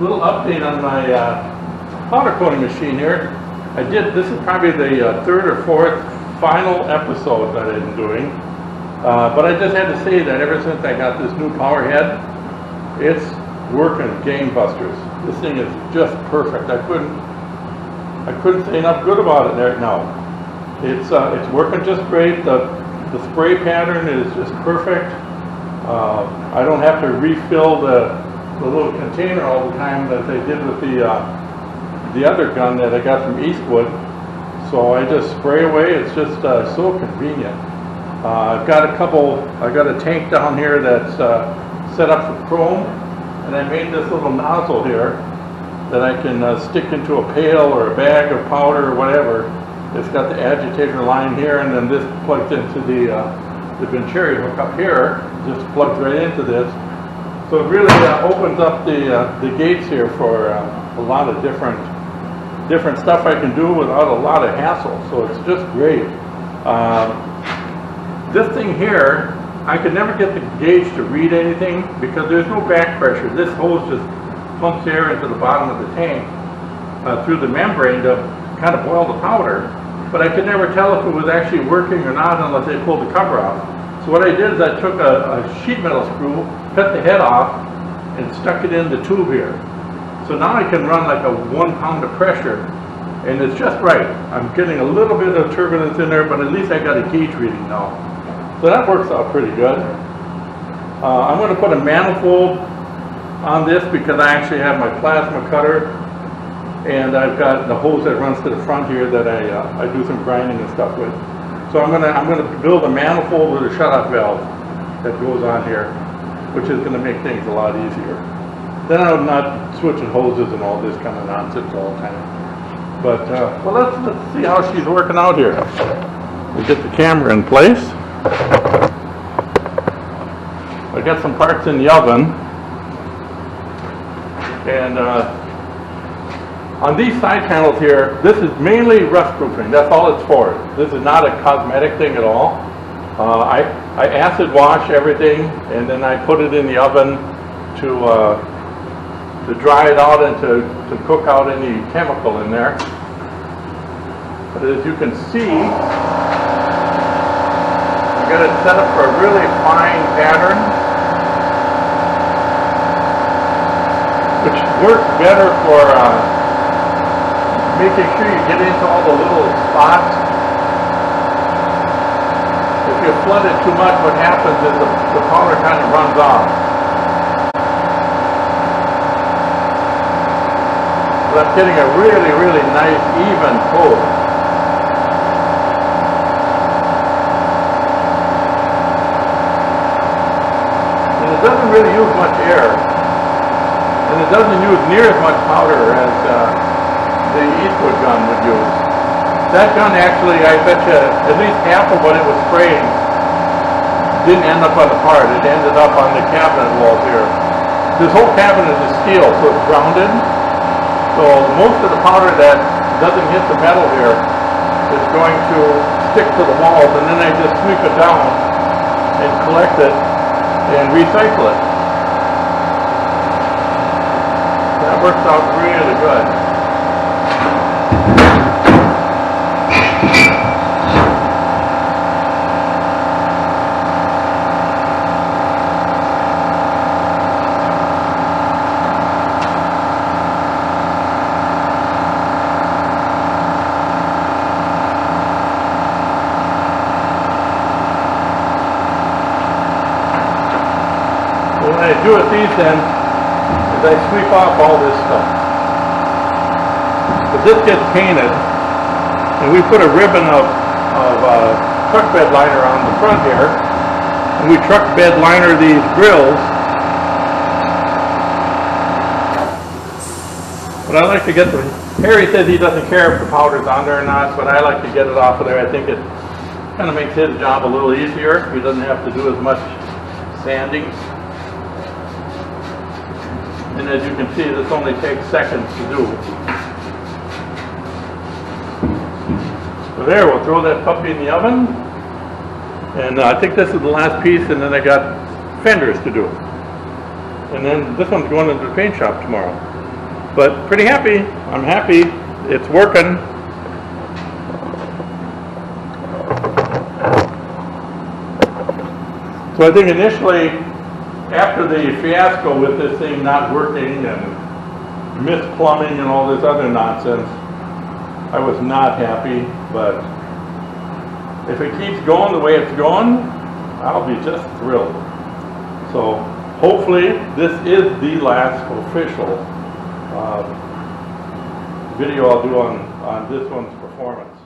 Little update on my powder coating machine here. This is probably the third or fourth final episode that I'm doing. But I just had to say that ever since I got this new power head, it's working gangbusters. This thing is just perfect. I couldn't say enough good about it right now. It's working just great. The spray pattern is just perfect. I don't have to refill the little container all the time that they did with the other gun that I got from Eastwood. So I just spray away. It's just so convenient. I've got a tank down here that's set up for chrome, and I made this little nozzle here that I can stick into a pail or a bag of powder or whatever. It's got the agitator line here, and then this plugs into the Venturi hook up here. Just plugs right into this. So it really opens up the gates here for a lot of different stuff I can do without a lot of hassle. So it's just great. This thing here, I could never get the gauge to read anything because there's no back pressure. This hose just pumps air into the bottom of the tank through the membrane to kind of boil the powder. But I could never tell if it was actually working or not unless I pulled the cover off. So what I did is I took a sheet metal screw, cut the head off, and stuck it in the tube here. So now I can run like a 1 pound of pressure, and it's just right. I'm getting a little bit of turbulence in there, but at least I got a gauge reading now. So that works out pretty good. I'm going to put a manifold on this because I actually have my plasma cutter, and I've got the hose that runs to the front here that I do some grinding and stuff with. So I'm gonna build a manifold with a shutoff valve that goes on here, which is going to make things a lot easier. Then I'm not switching hoses and all this kind of nonsense all the time. But well, let's see how she's working out here. We get the camera in place. I got some parts in the oven, and on these side panels here, this is mainly rust proofing. That's all it's for. This is not a cosmetic thing at all. I acid wash everything, and then I put it in the oven to dry it out and to cook out any chemical in there. But as you can see, I got it set up for a really fine pattern, which works better for making sure you get into all the little spots. If you flood it too much, what happens is the powder kind of runs off. But I'm getting a really, really nice, even coat. And it doesn't really use much air. And it doesn't use near as much powder as the Eastwood gun would use. That gun actually, I bet you, at least half of what it was spraying didn't end up on the part. It ended up on the cabinet walls here. This whole cabinet is steel, so it's grounded. So most of the powder that doesn't hit the metal here is going to stick to the walls, and then I just sweep it down and collect it and recycle it. That works out really good. What I do with these then is I sweep off all this stuff. But this gets painted, and we put a ribbon of truck bed liner on the front here, and we truck bed liner these grills. But I like to get Harry says he doesn't care if the powder's on there or not, but I like to get it off of there. I think it kind of makes his job a little easier. He doesn't have to do as much sanding. And as you can see, this only takes seconds to do. So there, we'll throw that puppy in the oven. And I think this is the last piece, and then I got fenders to do. And then this one's going into the paint shop tomorrow. But pretty happy. I'm happy. It's working. So I think initially, after the fiasco with this thing not working and misplumbing and all this other nonsense, I was not happy, but if it keeps going the way it's going, I'll be just thrilled. So hopefully this is the last official video I'll do on this one's performance.